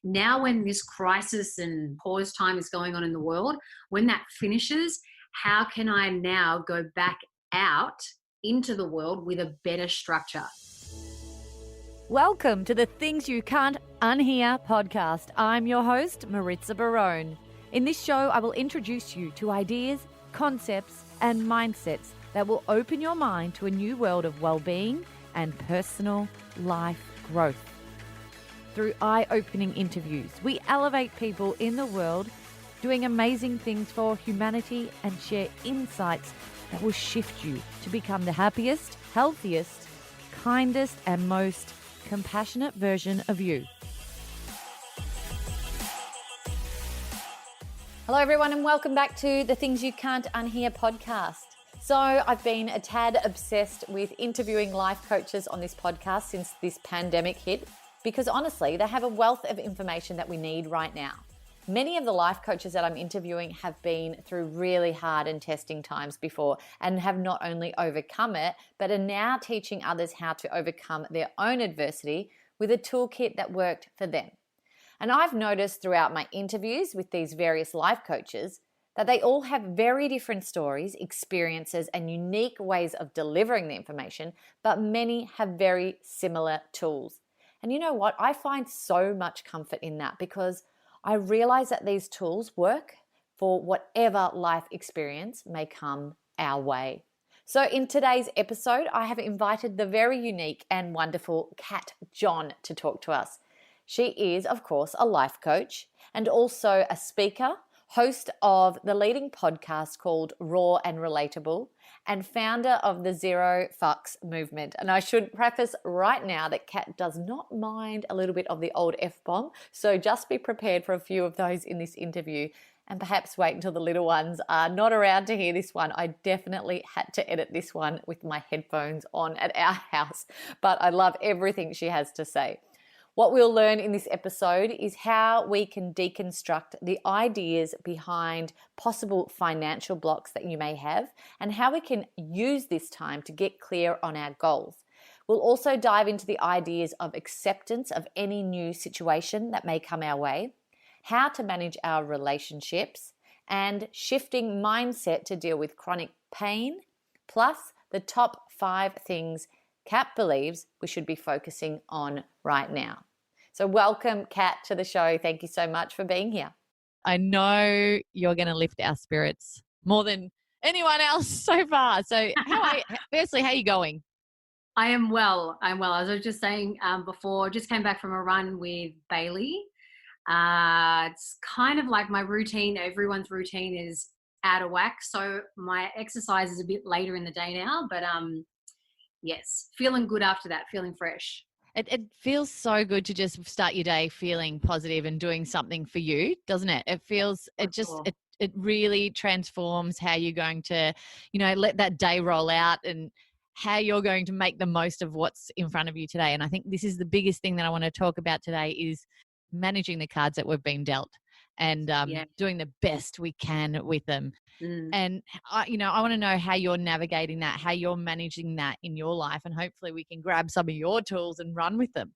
now when this crisis and pause time is going on in the world, when that finishes, how can I now go back out into the world with a better structure? Welcome to the Things You Can't Unhear podcast. I'm your host, Maritza Barone. In this show, I will introduce you to ideas, concepts, and mindsets that will open your mind to a new world of well-being and personal life growth. Through eye-opening interviews, we elevate people in the world doing amazing things for humanity and share insights that will shift you to become the happiest, healthiest, kindest, and most compassionate version of you. Hello everyone and welcome back to the Things You Can't Unhear podcast. So I've been a tad obsessed with interviewing life coaches on this podcast since this pandemic hit because honestly they have a wealth of information that we need right now. Many of the life coaches that I'm interviewing have been through really hard and testing times before and have not only overcome it, but are now teaching others how to overcome their own adversity with a toolkit that worked for them. And I've noticed throughout my interviews with these various life coaches that they all have very different stories, experiences, and unique ways of delivering the information, but many have very similar tools. And you know what? I find so much comfort in that because I realize that these tools work for whatever life experience may come our way. So in today's episode, I have invited the very unique and wonderful Kat John to talk to us. She is, of course, a life coach and also a speaker, host of the leading podcast called Raw and Relatable, and founder of the Zero Fucks movement. And I should preface right now that Kat does not mind a little bit of the old F-bomb, so just be prepared for a few of those in this interview and perhaps wait until the little ones are not around to hear this one. I definitely had to edit this one with my headphones on at our house, but I love everything she has to say. What we'll learn in this episode is how we can deconstruct the ideas behind possible financial blocks that you may have and how we can use this time to get clear on our goals. We'll also dive into the ideas of acceptance of any new situation that may come our way, how to manage our relationships, and shifting mindset to deal with chronic pain, plus the top 5 things Kat believes we should be focusing on right now. So welcome, Kat, to the show. Thank you so much for being here. I know you're going to lift our spirits more than anyone else so far. So firstly, how are you going? I am well. I'm well. As I was just saying before, just came back from a run with Bailey. It's kind of like my routine. Everyone's routine is out of whack. So my exercise is a bit later in the day now, but yes, feeling good after that, feeling fresh. It feels so good to just start your day feeling positive and doing something for you, doesn't it? It feels, it really transforms how you're going to, let that day roll out and how you're going to make the most of what's in front of you today. And I think this is the biggest thing that I want to talk about today is managing the cards that we've been dealt and doing the best we can with them. And I want to know how you're navigating that, how you're managing that in your life, and hopefully we can grab some of your tools and run with them.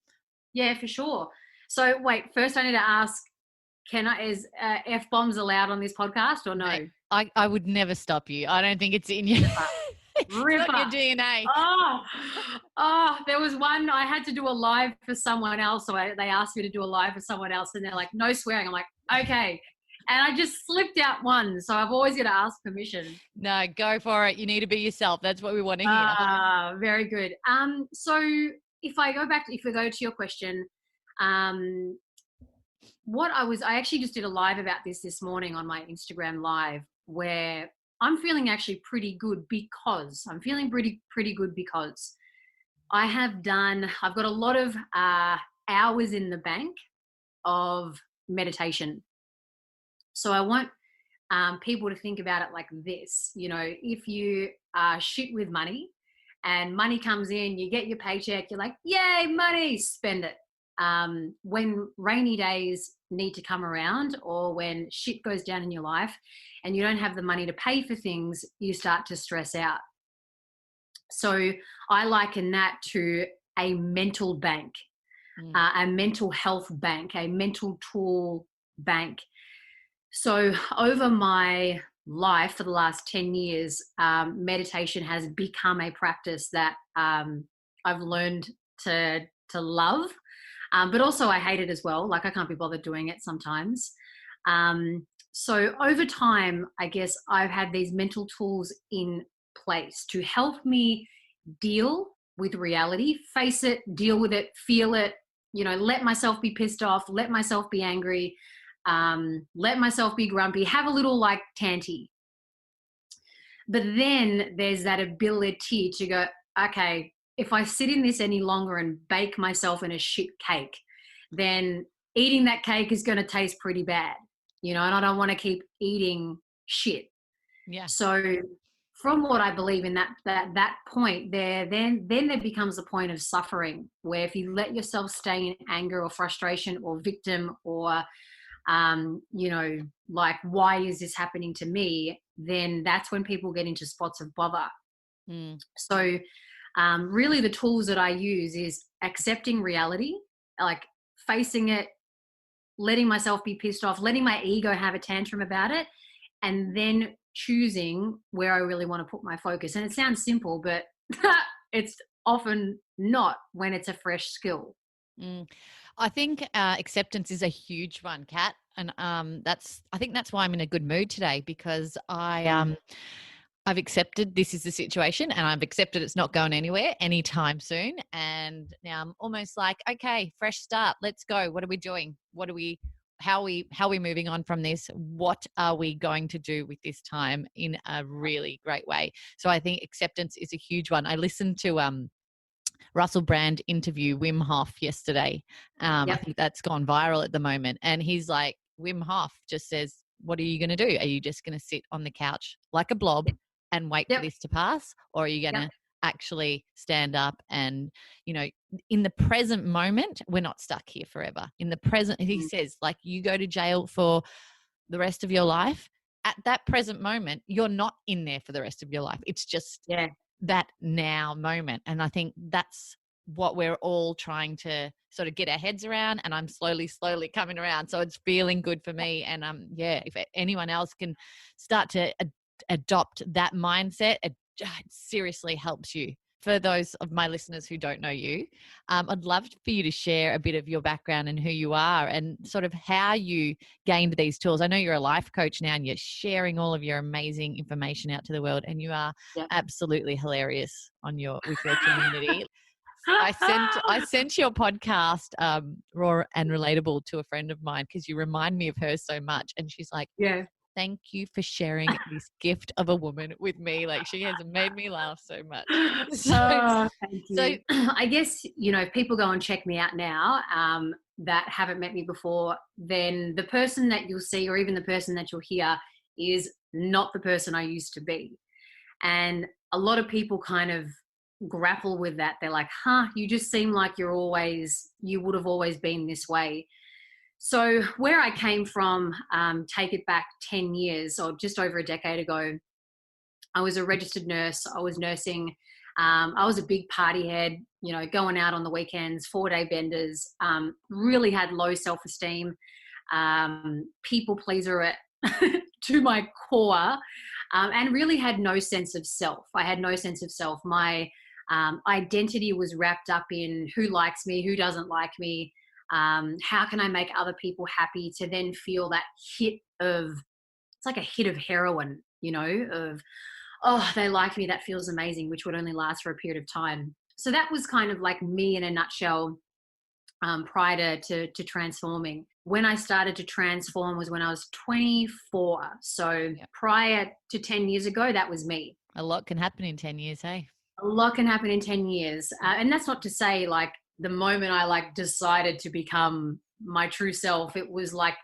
Yeah, for sure. So wait, first I need to ask, is F-bombs allowed on this podcast or no? I would never stop you. I don't think it's in your, it's not your DNA. There was one, I had to do a live for someone else. So they asked me to do a live for someone else and they're like, no swearing. I'm like, okay. And I just slipped out one. So I've always got to ask permission. No, go for it. You need to be yourself. That's what we want to hear. Very good. So if we go to your question, I actually just did a live about this morning on my Instagram live where I'm feeling actually pretty good because I've got a lot of hours in the bank of meditation. So I want people to think about it like this. If you are shit with money and money comes in, you get your paycheck, you're like, yay, money, spend it. When rainy days need to come around or when shit goes down in your life and you don't have the money to pay for things, you start to stress out. So I liken that to a mental bank. Mm. a mental health bank, a mental tool bank. So over my life for the last 10 years, meditation has become a practice that I've learned to love, but also I hate it as well. Like I can't be bothered doing it sometimes. So over time, I guess I've had these mental tools in place to help me deal with reality, face it, deal with it, feel it, let myself be pissed off, let myself be angry, let myself be grumpy, have a little like tanty. But then there's that ability to go, okay, if I sit in this any longer and bake myself in a shit cake, then eating that cake is going to taste pretty bad, and I don't want to keep eating shit. Yeah. So from what I believe in that point there, then there becomes a point of suffering where if you let yourself stay in anger or frustration or victim or like, why is this happening to me? Then that's when people get into spots of bother. Mm. So really the tools that I use is accepting reality, like facing it, letting myself be pissed off, letting my ego have a tantrum about it, and then choosing where I really want to put my focus. And it sounds simple, but it's often not when it's a fresh skill. Mm. I think acceptance is a huge one, Kat, and I think that's why I'm in a good mood today, because I've accepted this is the situation, and I've accepted it's not going anywhere anytime soon. And now I'm almost like, okay, fresh start. Let's go. What are we doing? How are we moving on from this? What are we going to do with this time in a really great way? So I think acceptance is a huge one. I listened to Russell Brand interview Wim Hof yesterday. I Yep. think that's gone viral at the moment. And he's like, Wim Hof just says, what are you going to do? Are you just going to sit on the couch like a blob and wait for Yep. this to pass? Or are you going Yep. to actually stand up and, in the present moment, we're not stuck here forever. In the present, he says, like, you go to jail for the rest of your life. At that present moment, you're not in there for the rest of your life. It's just Yeah. that now moment. And I think that's what we're all trying to sort of get our heads around, and I'm slowly coming around. So it's feeling good for me. And if anyone else can start to adopt that mindset, it seriously helps you. For those of my listeners who don't know you, I'd love for you to share a bit of your background and who you are and sort of how you gained these tools. I know you're a life coach now and you're sharing all of your amazing information out to the world, and you are Yep. absolutely hilarious with your community. I sent your podcast, Raw and Relatable, to a friend of mine because you remind me of her so much. And she's like, Yeah. thank you for sharing this gift of a woman with me. Like, she has made me laugh so much. Thank So you. I guess, if people go and check me out now, that haven't met me before, then the person that you'll see, or even the person that you'll hear, is not the person I used to be. And a lot of people kind of grapple with that. They're like, you just seem like you would have always been this way. So where I came from, take it back 10 years or just over a decade ago, I was a registered nurse. I was nursing. I was a big party head, going out on the weekends, 4-day benders, really had low self-esteem, people pleaser to my core, and really had no sense of self. I had no sense of self. My identity was wrapped up in who likes me, who doesn't like me, how can I make other people happy, to then feel that it's like a hit of heroin, of, oh, they like me, that feels amazing, which would only last for a period of time. So that was kind of like me in a nutshell, prior to transforming. When I started to transform was when I was 24. So prior to 10 years ago, that was me. a lot can happen in 10 years, hey? A lot can happen in 10 years. And that's not to say like the moment I like decided to become my true self, it was like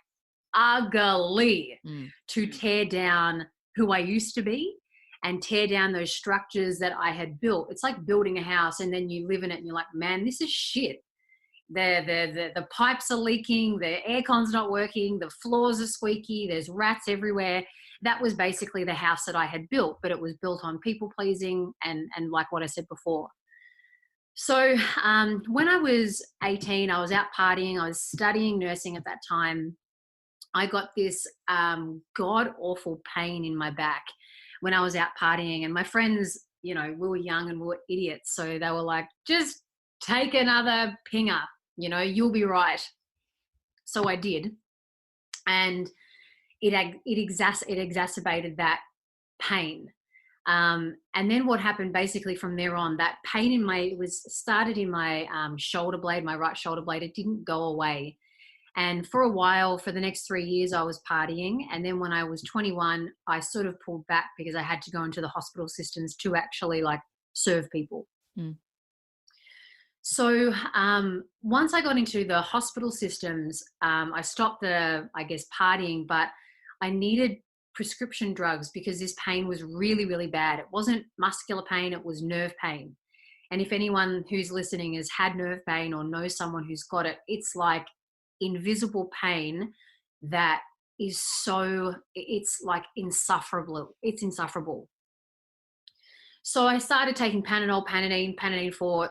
ugly to tear down who I used to be and tear down those structures that I had built. It's like building a house and then you live in it and you're like, man, this is shit. The pipes are leaking, the aircon's not working, the floors are squeaky, there's rats everywhere. That was basically the house that I had built, but it was built on people pleasing and like what I said before. So when I was 18, I was out partying. I was studying nursing at that time. I got this god awful pain in my back when I was out partying, and my friends, you know, we were young and we were idiots, so they were like, "Just take another pinger, you know, you'll be right." So I did, and it exacerbated that pain. And then what happened basically from there on, that pain in my, it was started in my shoulder blade, my right shoulder blade. It didn't go away. And for a while, for the next 3 years, I was partying. And then when I was 21, I sort of pulled back because I had to go into the hospital systems to actually like serve people. Mm. So once I got into the hospital systems, I stopped the, I guess, partying, but I needed prescription drugs because this pain was really, really bad. It wasn't muscular pain, it was nerve pain. And if anyone who's listening has had nerve pain or knows someone who's got it, it's like invisible pain that is so, it's like insufferable. It's insufferable. So I started taking Panadol, Panadeine for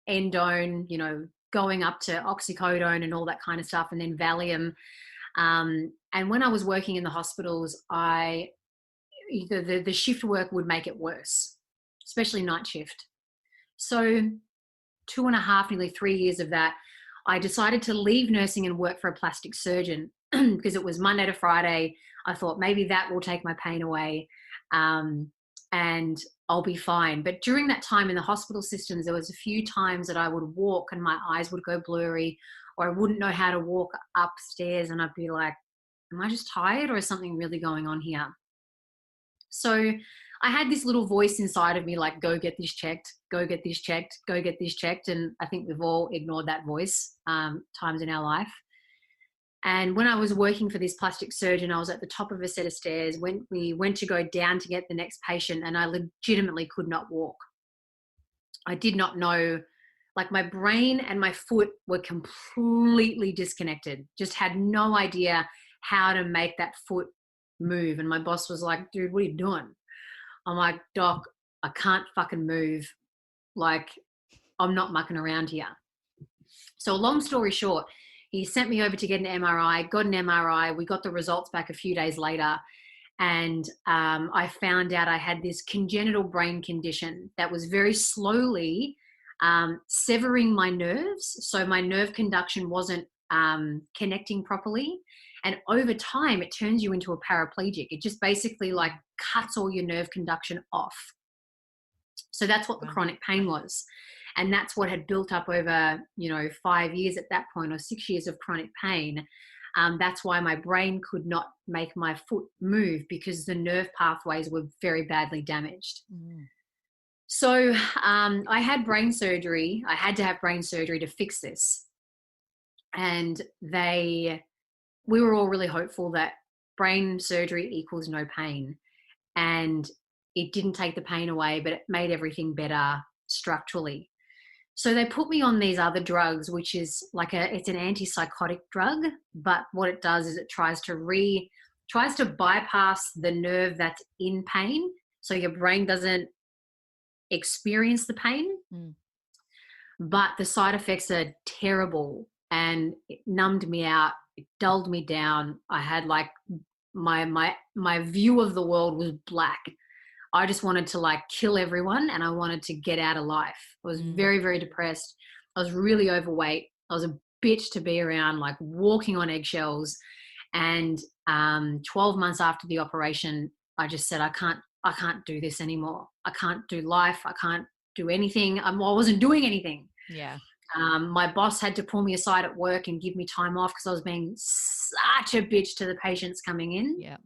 endone, you know, going up to oxycodone and all that kind of stuff, and then Valium. And when I was working in the hospitals, the shift work would make it worse, especially night shift. So 2.5, nearly 3 years of that, I decided to leave nursing and work for a plastic surgeon because it was Monday to Friday. I thought maybe that will take my pain away. And I'll be fine. But during that time in the hospital systems, there was a few times that I would walk and my eyes would go blurry, or I wouldn't know how to walk upstairs, and I'd be like, am I just tired, or is something really going on here? So I had this little voice inside of me like, go get this checked, go get this checked, go get this checked. And I think we've all ignored that voice times in our life. And when I was working for this plastic surgeon, I was at the top of a set of stairs when we went to go down to get the next patient, and I legitimately could not walk. I did not know, like my brain and my foot were completely disconnected, just had no idea how to make that foot move. And my boss was like, dude, what are you doing? I'm like, doc, I can't fucking move. Like, I'm not mucking around here. So long story short, he sent me over to get an MRI, got an MRI. We got the results back a few days later. And I found out I had this congenital brain condition that was very slowly severing my nerves. So my nerve conduction wasn't connecting properly. And over time, it turns you into a paraplegic. It just basically like cuts all your nerve conduction off. So that's what the chronic pain was. And that's what had built up over, 5 years at that point, or 6 years of chronic pain. That's why my brain could not make my foot move, because the nerve pathways were very badly damaged. Mm. So I had brain surgery. I had to have brain surgery to fix this. And we were all really hopeful that brain surgery equals no pain. And it didn't take the pain away, but it made everything better structurally. So they put me on these other drugs, which is it's an antipsychotic drug, but what it does is it tries to bypass the nerve that's in pain, so your brain doesn't experience the pain. Mm. But the side effects are terrible, and it numbed me out, it dulled me down. I had like my view of the world was black. I just wanted to kill everyone, and I wanted to get out of life. I was very, very depressed. I was really overweight. I was a bitch to be around, like walking on eggshells. And 12 months after the operation, I just said, I can't do this anymore. I can't do life. I can't do anything. I wasn't doing anything. Yeah. My boss had to pull me aside at work and give me time off because I was being such a bitch to the patients coming in. Yeah.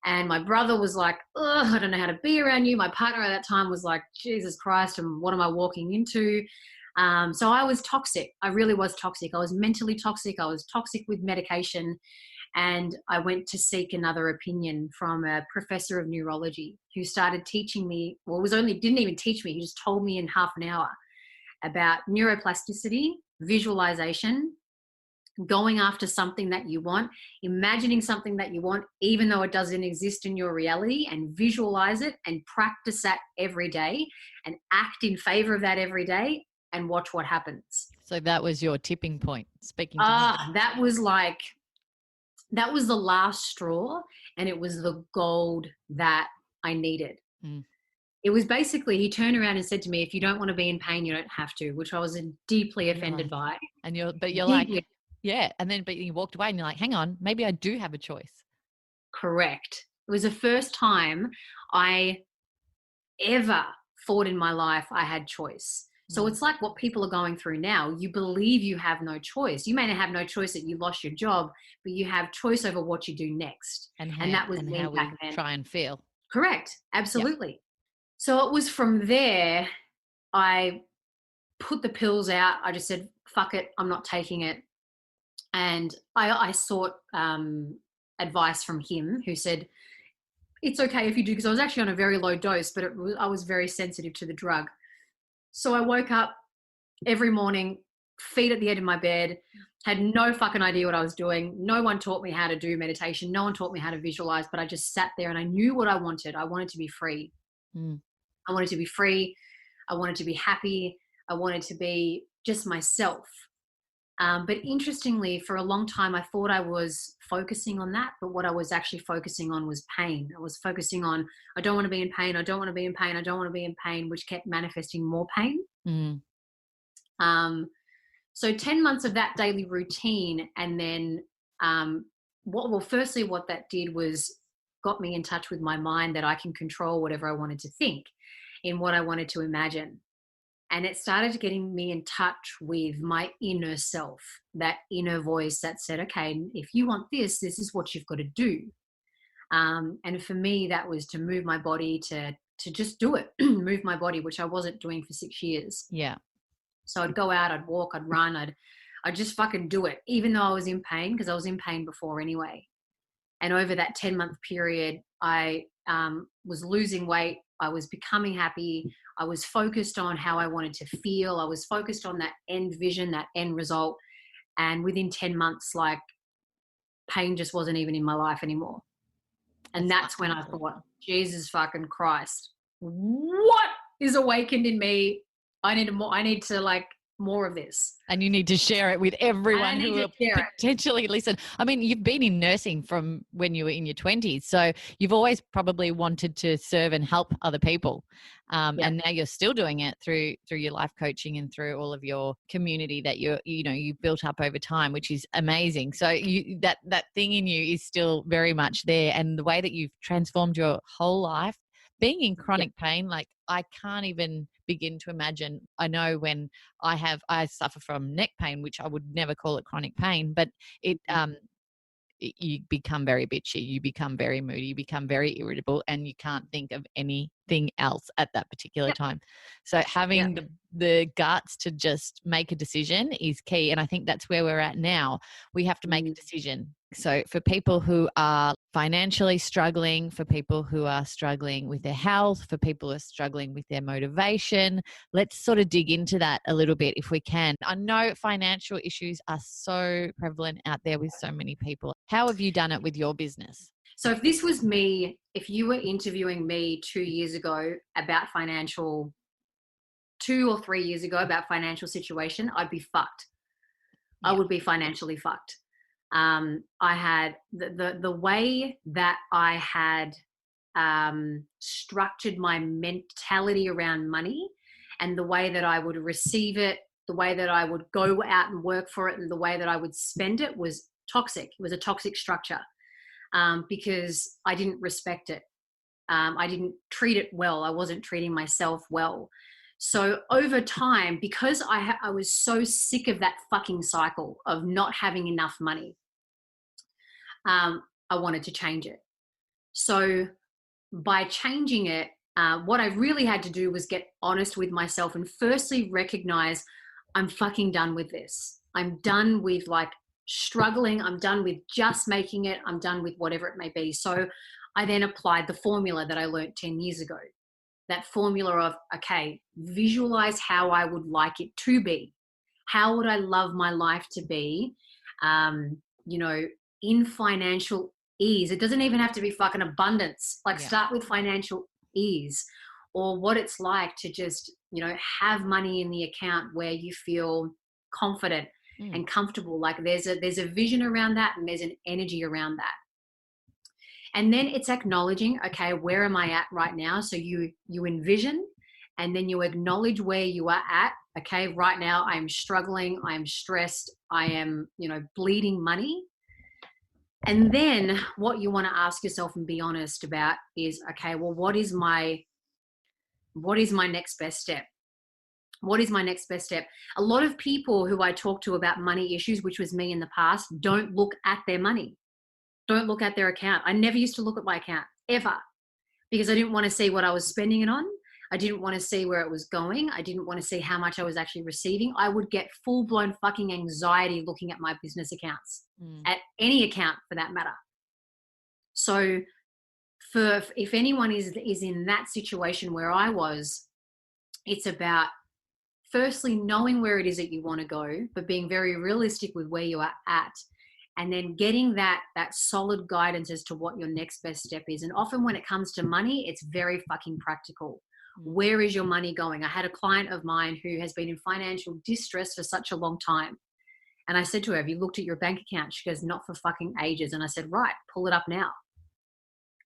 And my brother was like, ugh, I don't know how to be around you. My partner at that time was like, Jesus Christ, and what am I walking into? So I was toxic. I really was toxic. I was mentally toxic. I was toxic with medication. And I went to seek another opinion from a professor of neurology who started teaching me, didn't even teach me. He just told me in half an hour about neuroplasticity, visualization, going after something that you want, imagining something that you want, even though it doesn't exist in your reality, and visualize it and practice that every day and act in favor of that every day and watch what happens. So that was your tipping point, speaking to me. That was the last straw, and it was the gold that I needed. Mm. It was basically, he turned around and said to me, if you don't want to be in pain, you don't have to, which I was deeply offended by. And you're Deeply. like, yeah. And then, but you walked away and you're like, hang on, maybe I do have a choice. Correct. It was the first time I ever thought in my life I had choice. So it's like what people are going through now. You believe you have no choice. You may not have no choice that you lost your job, but you have choice over what you do next. And that was how we try and feel. Correct. Absolutely. Yep. So it was from there, I put the pills out. I just said, fuck it, I'm not taking it. And I sought advice from him, who said, it's okay if you do, because I was actually on a very low dose, but I was very sensitive to the drug. So I woke up every morning, feet at the edge of my bed, had no fucking idea what I was doing. No one taught me how to do meditation. No one taught me how to visualize, but I just sat there and I knew what I wanted. I wanted to be free. I wanted to be free. I wanted to be happy. I wanted to be just myself. But interestingly, for a long time, I thought I was focusing on that, but what I was actually focusing on was pain. I was focusing on, I don't want to be in pain. I don't want to be in pain. I don't want to be in pain, which kept manifesting more pain. So 10 months of that daily routine. And then, firstly, what that did was got me in touch with my mind, that I can control whatever I wanted to think in what I wanted to imagine. And it started getting me in touch with my inner self, that inner voice that said, okay, if you want this, this is what you've got to do. And for me, that was to move my body, to just do it, move my body, which I wasn't doing for 6 years. Yeah. So I'd go out, I'd walk, I'd run, I'd just fucking do it, even though I was in pain, because I was in pain before anyway. And over that 10-month period, I was losing weight. I was becoming happy. I was focused on how I wanted to feel. I was focused on that end vision, that end result. And within 10 months, like, pain just wasn't even in my life anymore. And that's when I thought, Jesus fucking Christ, what is awakened in me? I need to like more of this. And you need to share it with everyone who will potentially listen. I mean, you've been in nursing from when you were in your 20s. So you've always probably wanted to serve and help other people. And now you're still doing it through your life coaching and through all of your community that you've built up over time, which is amazing. So that thing in you is still very much there. And the way that you've transformed your whole life, being in chronic pain, like I can't even begin to imagine. I know when I suffer from neck pain, which I would never call it chronic pain, but you become very bitchy, you become very moody, you become very irritable, and you can't think of anything else at that particular time. So having the guts to just make a decision is key. And I think that's where we're at now. We have to make a decision. So for people who are financially struggling, for people who are struggling with their health, for people who are struggling with their motivation, let's sort of dig into that a little bit if we can. I know financial issues are so prevalent out there with so many people. How have you done it with your business? So if this was me, if you were interviewing me 2 years ago about 2 or 3 years ago about financial situation, I'd be fucked. I would be financially fucked. I had the way that I had structured my mentality around money, and the way that I would receive it, the way that I would go out and work for it, and the way that I would spend it was toxic. It was a toxic structure because I didn't respect it. I didn't treat it well. I wasn't treating myself well. So over time, because I was so sick of that fucking cycle of not having enough money, I wanted to change it. So by changing it, what I really had to do was get honest with myself and firstly recognize I'm fucking done with this. I'm done with like struggling. I'm done with just making it. I'm done with whatever it may be. So I then applied the formula that I learned 10 years ago. That formula of, okay, visualize how I would like it to be. How would I love my life to be? you know, in financial ease. It doesn't even have to be fucking abundance. Like, start with financial ease, or what it's like to just, you know, have money in the account where you feel confident and comfortable. Like there's a vision around that, and there's an energy around that. And then it's acknowledging, okay, where am I at right now? So you envision, and then you acknowledge where you are at. Okay, right now I'm struggling, I'm stressed, I am, you know, bleeding money. And then what you want to ask yourself and be honest about is, okay, well, what is my next best step? What is my next best step? A lot of people who I talk to about money issues, which was me in the past, don't look at their money, don't look at their account. I never used to look at my account ever, because I didn't want to see what I was spending it on. I didn't want to see where it was going. I didn't want to see how much I was actually receiving. I would get full-blown fucking anxiety looking at my business accounts, at any account for that matter. So if anyone is in that situation where I was, it's about firstly knowing where it is that you want to go, but being very realistic with where you are at, and then getting that solid guidance as to what your next best step is. And often when it comes to money, it's very fucking practical. Where is your money going? I had a client of mine who has been in financial distress for such a long time. And I said to her, have you looked at your bank account? She goes, not for fucking ages. And I said, right, pull it up now.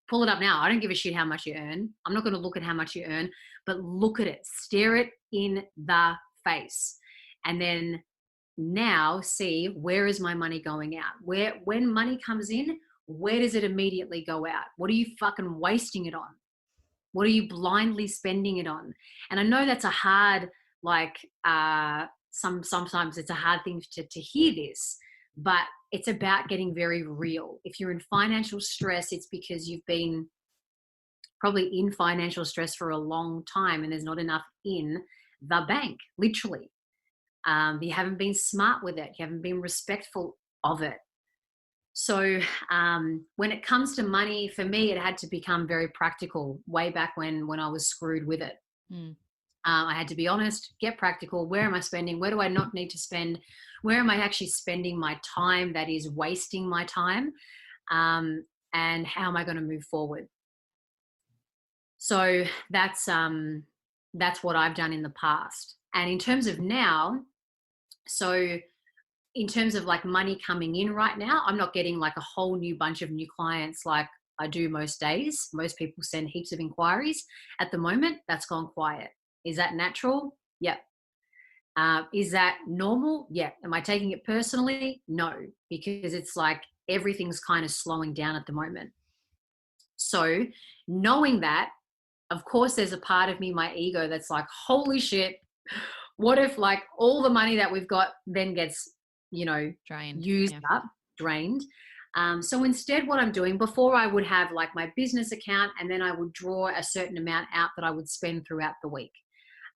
Pull it up now. I don't give a shit how much you earn. I'm not going to look at how much you earn, but look at it. Stare it in the face. And then now see, where is my money going out? When money comes in, where does it immediately go out? What are you fucking wasting it on? What are you blindly spending it on? And I know that's a hard, like, sometimes it's a hard thing to hear this, but it's about getting very real. If you're in financial stress, it's because you've been probably in financial stress for a long time, and there's not enough in the bank, literally. You haven't been smart with it. You haven't been respectful of it. So when it comes to money, for me, it had to become very practical way back when I was screwed with it. I had to be honest, get practical. Where am I spending? Where do I not need to spend? Where am I actually spending my time that is wasting my time? And how am I going to move forward? So that's what I've done in the past. And in terms of now, so in terms of like money coming in right now, I'm not getting like a whole new bunch of new clients like I do most days. Most people send heaps of inquiries. At the moment, that's gone quiet. Is that natural? Yep. Is that normal? Yeah. Am I taking it personally? No, because it's like everything's kind of slowing down at the moment. So knowing that, of course, there's a part of me, my ego, that's like, holy shit, what if like all the money that we've got then gets, you know, used up, drained. So instead what I'm doing, before I would have like my business account, and then I would draw a certain amount out that I would spend throughout the week.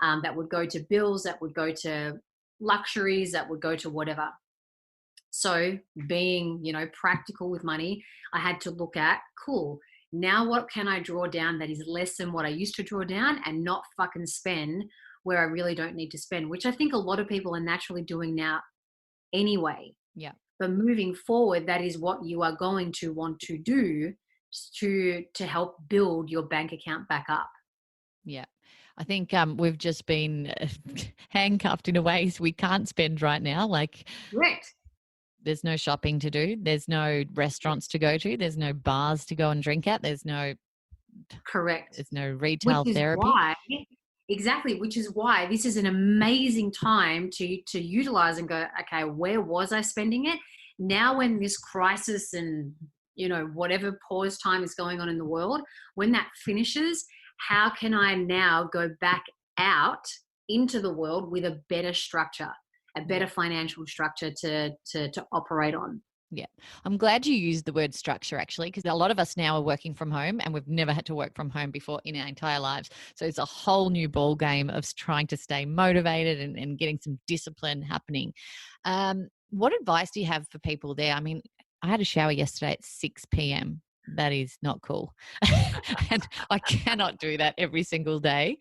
That would go to bills, that would go to luxuries, that would go to whatever. So being, you know, practical with money, I had to look at, cool, now what can I draw down that is less than what I used to draw down, and not fucking spend where I really don't need to spend, which I think a lot of people are naturally doing now anyway. Yeah. But moving forward, that is what you are going to want to do to help build your bank account back up. Yeah. I think we've just been handcuffed in a way so we can't spend right now. Like, correct. There's no shopping to do. There's no restaurants to go to. There's no bars to go and drink at. There's no correct. There's no retail therapy. Exactly, which is why this is an amazing time to utilize and go, okay, where was I spending it? Now when this crisis and, you know, whatever pause time is going on in the world, when that finishes, how can I now go back out into the world with a better structure, a better financial structure to operate on? Yeah. I'm glad you used the word structure, actually, because a lot of us now are working from home, and we've never had to work from home before in our entire lives. So it's a whole new ball game of trying to stay motivated and getting some discipline happening. What advice do you have for people there? I mean, I had a shower yesterday at 6 p.m. that is not cool. And I cannot do that every single day.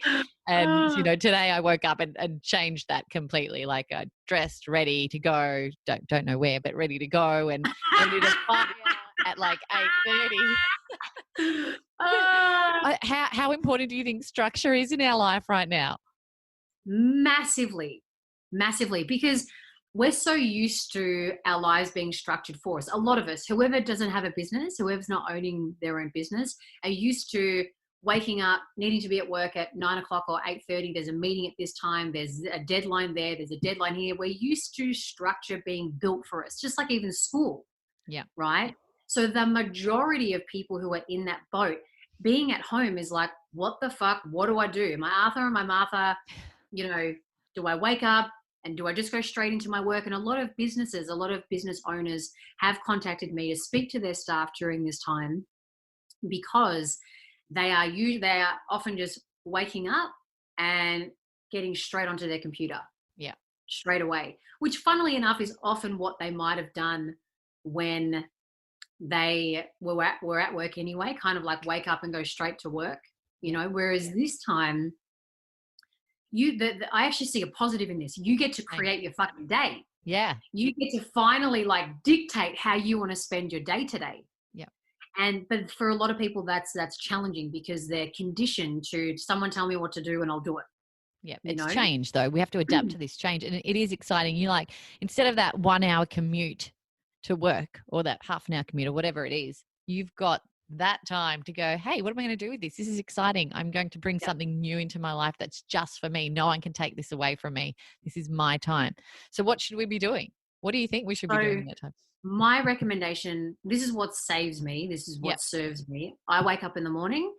And, today I woke up and changed that completely. Like I dressed ready to go, don't know where, but ready to go and ready to fire at like 8:30. Ah. How important do you think structure is in our life right now? Massively, massively, because we're so used to our lives being structured for us. A lot of us, whoever doesn't have a business, whoever's not owning their own business, are used to waking up, needing to be at work at 9 o'clock or 8:30. There's a meeting at this time. There's a deadline there. There's a deadline here. We're used to structure being built for us, just like even school. Yeah. Right. So the majority of people who are in that boat, being at home is like, what the fuck? What do I do? Am I Arthur? Am I Martha? Do I wake up and do I just go straight into my work? And a lot of business owners have contacted me to speak to their staff during this time because they are often just waking up and getting straight onto their computer. Yeah. Straight away, which funnily enough is often what they might have done when they were at work anyway, kind of like wake up and go straight to work, whereas this time I actually see a positive in this. You get to create your fucking day. Yeah. You get to finally like dictate how you want to spend your day today. Yeah. But for a lot of people, that's challenging because they're conditioned to someone tell me what to do and I'll do it. Yeah. It's change though. We have to adapt to this change. And it is exciting. You like, instead of that 1 hour commute to work or that half an hour commute or whatever it is, you've got that time to go, hey, what am I going to do with this? This is exciting. I'm going to bring something new into my life that's just for me. No one can take this away from me. This is my time. So what should we be doing? What do you think we should be doing in that time? My recommendation, this is what saves me. This is what serves me. I wake up in the morning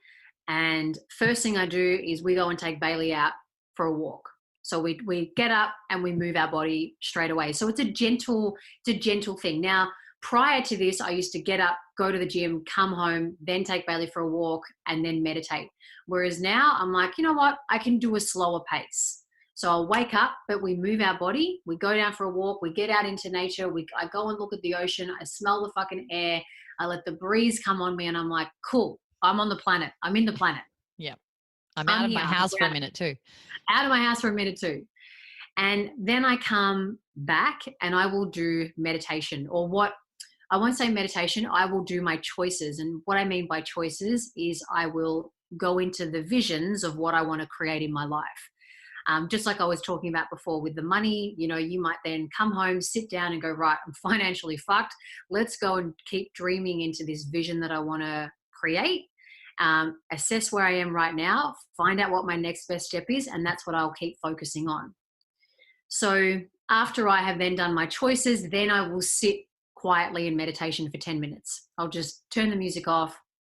and first thing I do is we go and take Bailey out for a walk. So we get up and we move our body straight away. So it's a gentle thing. Now, prior to this, I used to get up, go to the gym, come home, then take Bailey for a walk and then meditate. Whereas now I'm like, you know what? I can do a slower pace. So I'll wake up, but we move our body. We go down for a walk. We get out into nature. I go and look at the ocean. I smell the fucking air. I let the breeze come on me and I'm like, cool. I'm on the planet. I'm in the planet. Yeah. I'm out of my house for a minute too. Out of my house for a minute too. And then I come back and I will do meditation I won't say meditation. I will do my choices. And what I mean by choices is I will go into the visions of what I want to create in my life. Just like I was talking about before with the money, you might then come home, sit down and go, right, I'm financially fucked. Let's go and keep dreaming into this vision that I want to create. Assess where I am right now, find out what my next best step is. And that's what I'll keep focusing on. So after I have then done my choices, then I will sit quietly in meditation for 10 minutes. I'll just turn the music off,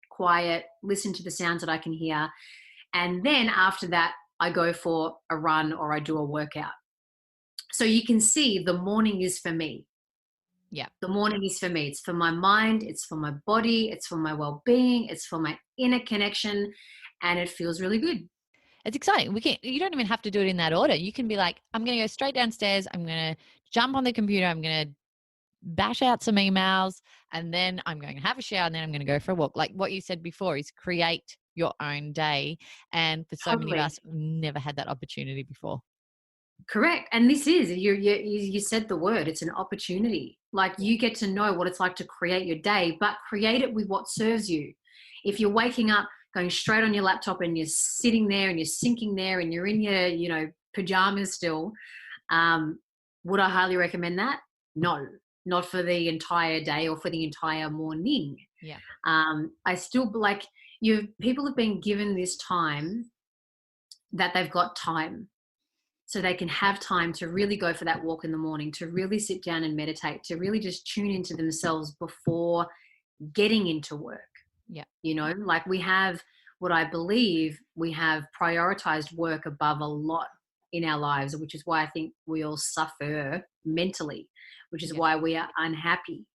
quiet, listen to the sounds that I can hear. And then after that, I go for a run or I do a workout. So you can see the morning is for me. Yeah. The morning is for me. It's for my mind. It's for my body. It's for my well-being. It's for my inner connection. And it feels really good. It's exciting. You don't even have to do it in that order. You can be like, I'm going to go straight downstairs. I'm going to jump on the computer. I'm going to bash out some emails and then I'm going to have a shower and then I'm going to go for a walk. Like what you said before is create your own day. And for so many of us, we've never had that opportunity before. Correct. And this is, you said the word, it's an opportunity. Like you get to know what it's like to create your day, but create it with what serves you. If you're waking up, going straight on your laptop and you're sitting there and you're sinking there and you're in your, pajamas still, would I highly recommend that? No, not for the entire day or for the entire morning. Yeah. I still people have been given this time that they've got time. So they can have time to really go for that walk in the morning, to really sit down and meditate, to really just tune into themselves before getting into work. Yeah. We have what I believe we have prioritized work above a lot in our lives, which is why I think we all suffer mentally, which is why we are unhappy,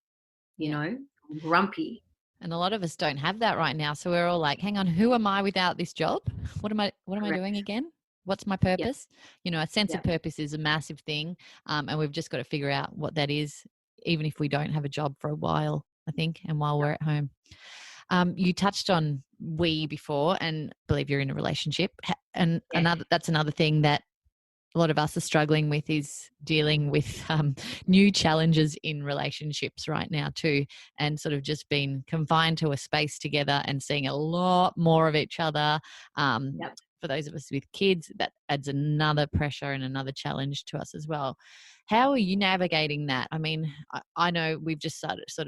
grumpy. And a lot of us don't have that right now. So we're all like, hang on, who am I without this job? What am I doing again? What's my purpose? A sense of purpose is a massive thing. And we've just got to figure out what that is, even if we don't have a job for a while, I think, and while we're at home. You touched on we before, and I believe you're in a relationship. And Yeah. that's another thing that a lot of us are struggling with, is dealing with new challenges in relationships right now too, and sort of just being confined to a space together and seeing a lot more of each other. Yep. For those of us with kids, that adds another pressure and another challenge to us as well. How are you navigating that? I mean, I know we've just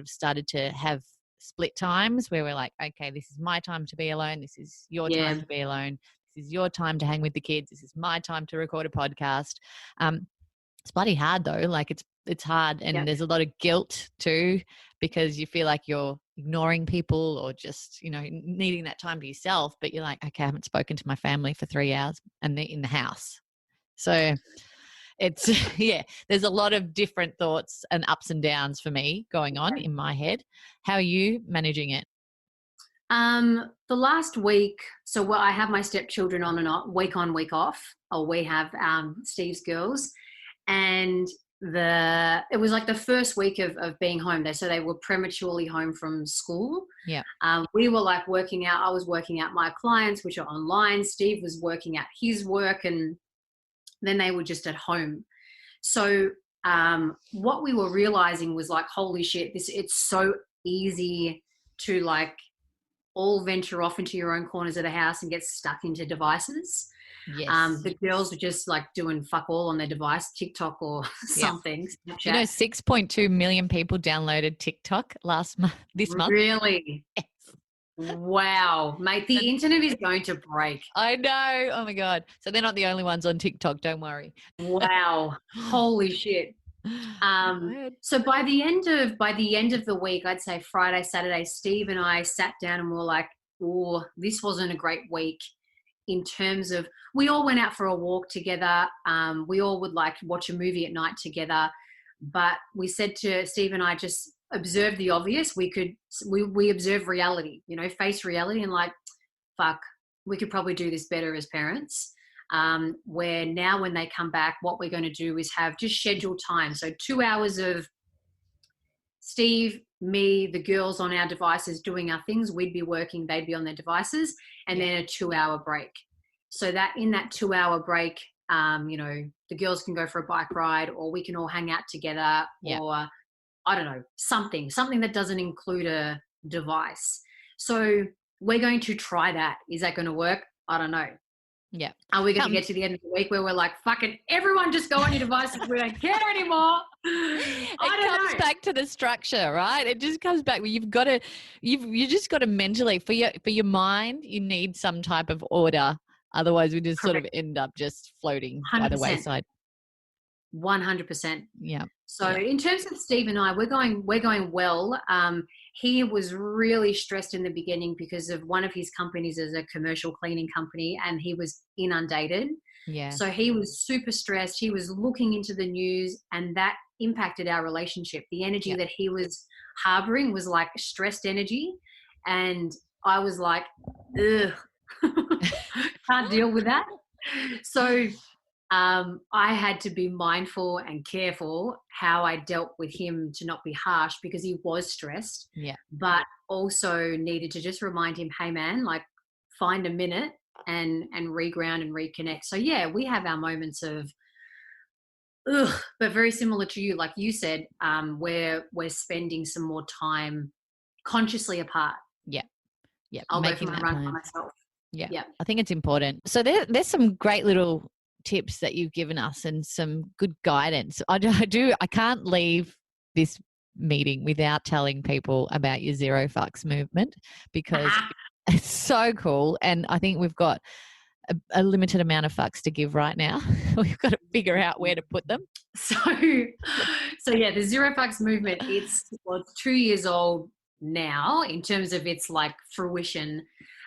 started to have split times where we're like, okay, this is my time to be alone. This is your time Yeah. to be alone. This is your time to hang with the kids. This is my time to record a podcast. It's bloody hard though. Like it's hard, and Yep. there's a lot of guilt too, because you feel like you're ignoring people or just, needing that time to yourself. But you're like, okay, I haven't spoken to my family for 3 hours and they're in the house. So it's, yeah, there's a lot of different thoughts and ups and downs for me going on in my head. How are you managing it? The last week, so I have my stepchildren on and off, week on, week off, or we have Steve's girls, and it was like the first week of being home there, so they were prematurely home from school. Yeah. We were like working out. I was working out my clients, which are online. Steve was working out his work, and then they were just at home. So what we were realizing was like, holy shit, it's so easy to like all venture off into your own corners of the house and get stuck into devices. Yes. The girls were just like doing fuck all on their device, TikTok or something. Yeah. 6.2 million people downloaded TikTok this month. Really? Yes. Wow, mate, the internet is going to break. I know. Oh my God. So they're not the only ones on TikTok. Don't worry. Wow. Holy shit. So by the end of the week, I'd say Friday, Saturday, Steve and I sat down and we were like, oh, this wasn't a great week in terms of, we all went out for a walk together. We all would like watch a movie at night together, but we said to Steve and I, just observe the obvious. We observe reality, face reality, and like, fuck, we could probably do this better as parents. Where now when they come back, what we're going to do is have just scheduled time. So 2 hours of Steve, me, the girls on our devices doing our things. We'd be working, they'd be on their devices, and then a 2-hour break. So that in that 2-hour break, the girls can go for a bike ride, or we can all hang out together, or I don't know, something that doesn't include a device. So we're going to try that. Is that going to work? I don't know. Yeah. Are we going to get to the end of the week where we're like, fucking everyone just go on your devices, we don't care anymore? It comes back to the structure, right? It just comes back. You just got to mentally, for your mind, you need some type of order. Otherwise we just sort of end up just floating 100%. By the wayside. 100%. Yeah. So in terms of Steve and I, we're going well. He was really stressed in the beginning because of one of his companies is a commercial cleaning company, and he was inundated. Yeah. So he was super stressed. He was looking into the news, and that impacted our relationship. The energy that he was harboring was like stressed energy. And I was like, ugh, can't deal with that. So I had to be mindful and careful how I dealt with him to not be harsh, because he was stressed. Yeah. But also needed to just remind him, hey man, like find a minute and reground and reconnect. So yeah, we have our moments of ugh, but very similar to you, like you said, where we're spending some more time consciously apart. Yeah. Yeah. I'll making go for my run by myself. Yeah. I think it's important. So there's some great little tips that you've given us and some good guidance. I can't leave this meeting without telling people about your zero fucks movement, because it's so cool. And I think we've got a limited amount of fucks to give right now. We've got to figure out where to put them. So yeah, the zero fucks movement, it's 2 years old now in terms of its like fruition.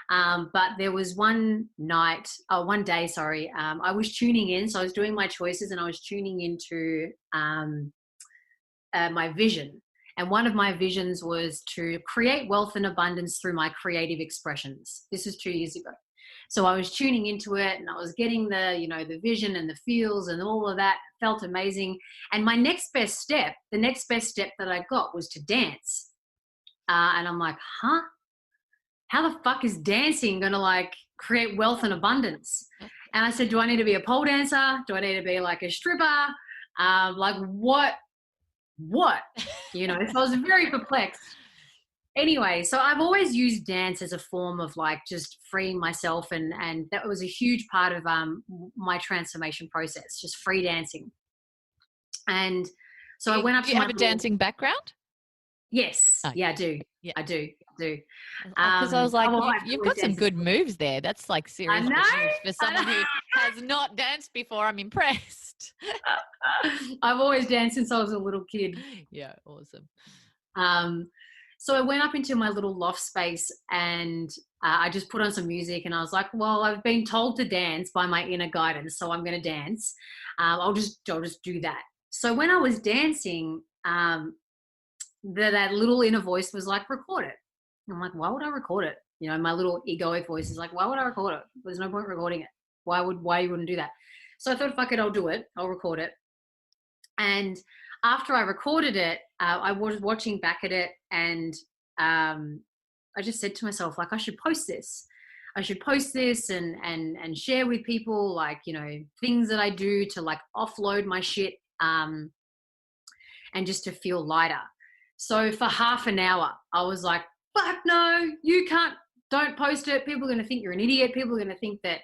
But there was one day, I was tuning in. So I was doing my choices and I was tuning into my vision. And one of my visions was to create wealth and abundance through my creative expressions. This was 2 years ago. So I was tuning into it and I was getting the vision and the feels and all of that. Felt amazing. And my next best step, the next best step that I got was to dance. And I'm like, huh? how the fuck is dancing going to like create wealth and abundance? And I said, do I need to be a pole dancer? Do I need to be like a stripper? Like what? So I was very perplexed. Anyway, so I've always used dance as a form of like just freeing myself, and that was a huge part of my transformation process, just free dancing. And so I went up do to you my have a dancing background? Yes. Oh, Yeah, I do. yeah. I do. Because I was like, you've got some danced good moves there. That's like I serious know. moves for someone who has not danced before. I'm impressed. I've always danced since I was a little kid. Yeah, awesome. So I went up into my little loft space, and I just put on some music, and I was like, well, I've been told to dance by my inner guidance, so I'm going to dance. I'll just do that. So when I was dancing, that little inner voice was like, record it. I'm like, why would I record it? My little egoic voice is like, why would I record it? There's no point recording it. Why you wouldn't do that? So I thought, fuck it, I'll do it. I'll record it. And after I recorded it, I was watching back at it, and I just said to myself, like, I should post this. I should post this and share with people, like, things that I do to like offload my shit, and just to feel lighter. So for half an hour, I was like, fuck no, you can't, don't post it. People are going to think you're an idiot. People are going to think that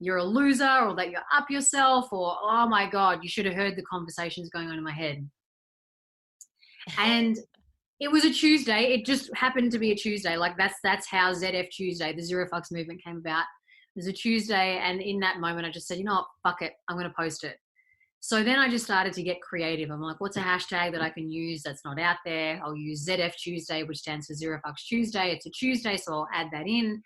you're a loser, or that you're up yourself, or, oh my God, you should have heard the conversations going on in my head. And it was a Tuesday. It just happened to be a Tuesday. Like that's how ZF Tuesday, the Zero Fucks movement, came about. It was a Tuesday. And in that moment, I just said, you know what, fuck it. I'm going to post it. So then I just started to get creative. I'm like, what's a hashtag that I can use that's not out there? I'll use ZF Tuesday, which stands for Zero Fucks Tuesday. It's a Tuesday, so I'll add that in.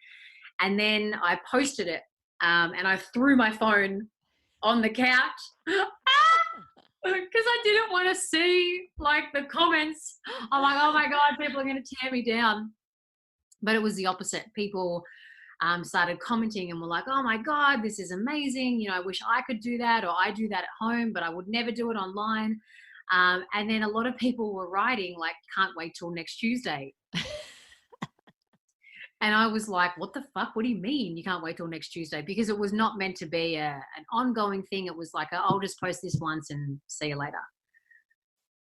And then I posted it, and I threw my phone on the couch because I didn't want to see like the comments. I'm like, oh my God, people are going to tear me down. But it was the opposite. People started commenting and were like, oh my God, this is amazing. I wish I could do that, or I do that at home, but I would never do it online. And then a lot of people were writing like, can't wait till next Tuesday. And I was like, what the fuck? What do you mean you can't wait till next Tuesday? Because it was not meant to be an ongoing thing. It was like, I'll just post this once and see you later.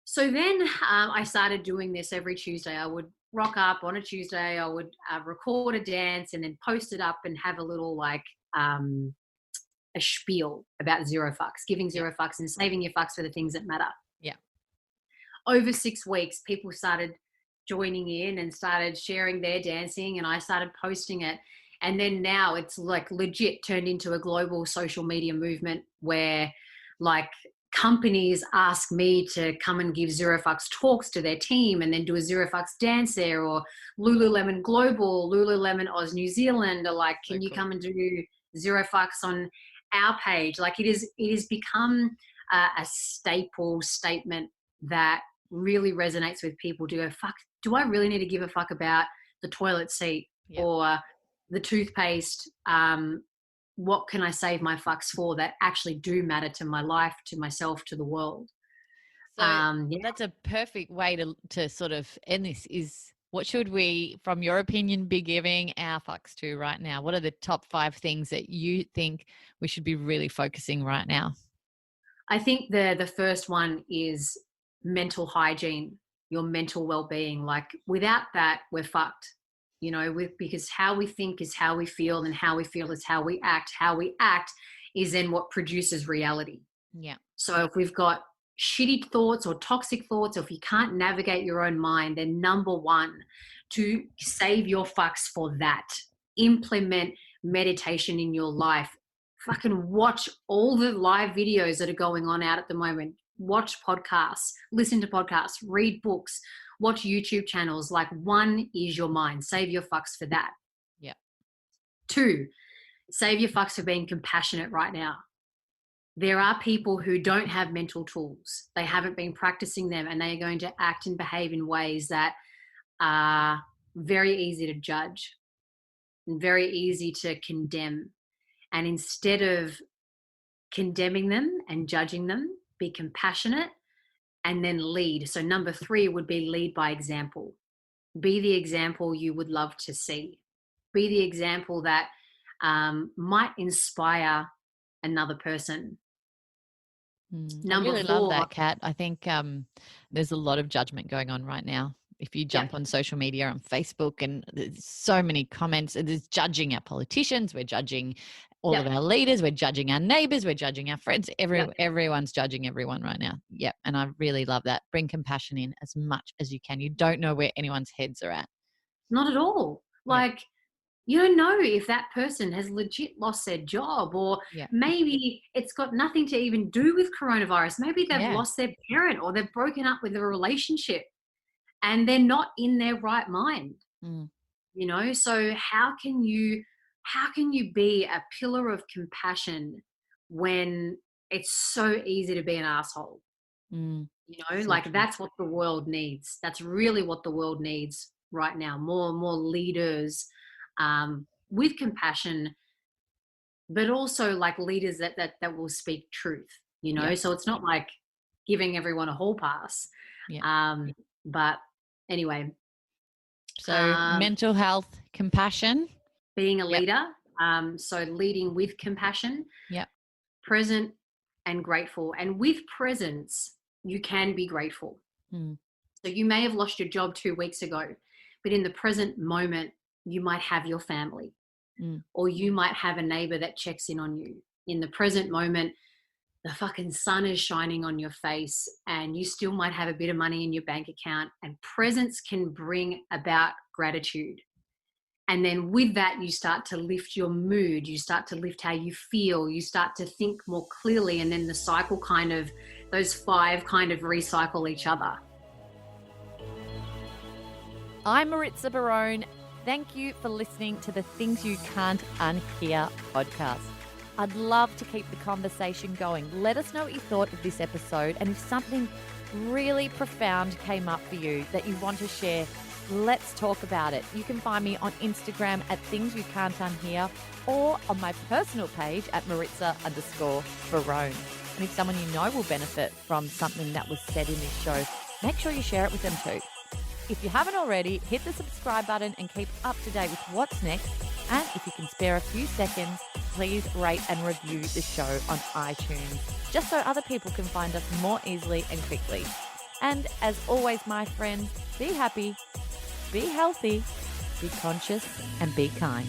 So then I started doing this every Tuesday. I would rock up on a Tuesday. I would record a dance and then post it up and have a little like a spiel about zero fucks, giving zero fucks and saving your fucks for the things that matter. Yeah. Over 6 weeks, people started joining in and started sharing their dancing, and I started posting it. And then now it's like legit turned into a global social media movement where like companies ask me to come and give Zero Fucks talks to their team and then do a Zero Fucks dance there, or Lululemon Global, Lululemon Oz New Zealand are like, can you come and do Zero Fucks on our page? Like it is become a staple statement that really resonates with people to go, fuck, do I really need to give a fuck about the toilet seat or the toothpaste? What can I save my fucks for that actually do matter to my life, to myself, to the world? So that's a perfect way to sort of end this. Is what should we, from your opinion, be giving our fucks to right now? What are the top 5 things that you think we should be really focusing right now? I think the first one is mental hygiene, your mental well-being. Like without that, we're fucked. Because how we think is how we feel, and how we feel is how we act. How we act is then what produces reality. Yeah. So if we've got shitty thoughts or toxic thoughts, or if you can't navigate your own mind, then number one, to save your fucks for that, implement meditation in your life. Fucking watch all the live videos that are going on out at the moment. Watch podcasts, listen to podcasts, read books, watch YouTube channels. Like one is your mind. Save your fucks for that. Yeah. 2, save your fucks for being compassionate right now. There are people who don't have mental tools. They haven't been practicing them, and they are going to act and behave in ways that are very easy to judge and very easy to condemn. And instead of condemning them and judging them, be compassionate and then lead. So number 3 would be lead by example. Be the example you would love to see. be the example that might inspire another person. I Number really love 4, that, Kat. I think there's a lot of judgment going on right now. If you jump on social media, on Facebook, and there's so many comments, it is judging our politicians, we're judging all of our leaders, we're judging our neighbors, we're judging our friends. Everyone's judging everyone right now. Yep. And I really love that. Bring compassion in as much as you can. You don't know where anyone's heads are at. Not at all. Like, you don't know if that person has legit lost their job, or maybe it's got nothing to even do with coronavirus. Maybe they've lost their parent, or they've broken up with a relationship and they're not in their right mind. You know, so how can you be a pillar of compassion when it's so easy to be an asshole? You know, So like true. that's what the world needs. That's really what the world needs right now. More and more leaders with compassion, but also like leaders that will speak truth, you know? So it's not like giving everyone a hall pass. But anyway. So mental health, compassion. Being a leader. So leading with compassion. Present and grateful. And with presence, you can be grateful. So you may have lost your job 2 weeks ago, but in the present moment, you might have your family, or you might have a neighbor that checks in on you. In the present moment, the fucking sun is shining on your face, and you still might have a bit of money in your bank account, and presence can bring about gratitude. And then with that, you start to lift your mood, you start to lift how you feel, you start to think more clearly, and then the cycle kind of, those 5 kind of recycle each other. I'm Maritza Barone. Thank you for listening to the Things You Can't Unhear podcast. I'd love to keep the conversation going. Let us know what you thought of this episode, and if something really profound came up for you that you want to share, let's talk about it. You can find me on Instagram at Things You Can't Unhear, or on my personal page at Maritza_Barone. And if someone you know will benefit from something that was said in this show, make sure you share it with them too. If you haven't already, hit the subscribe button and keep up to date with what's next. And if you can spare a few seconds, please rate and review the show on iTunes, just so other people can find us more easily and quickly. And as always, my friends, be happy, be healthy, be conscious, and be kind.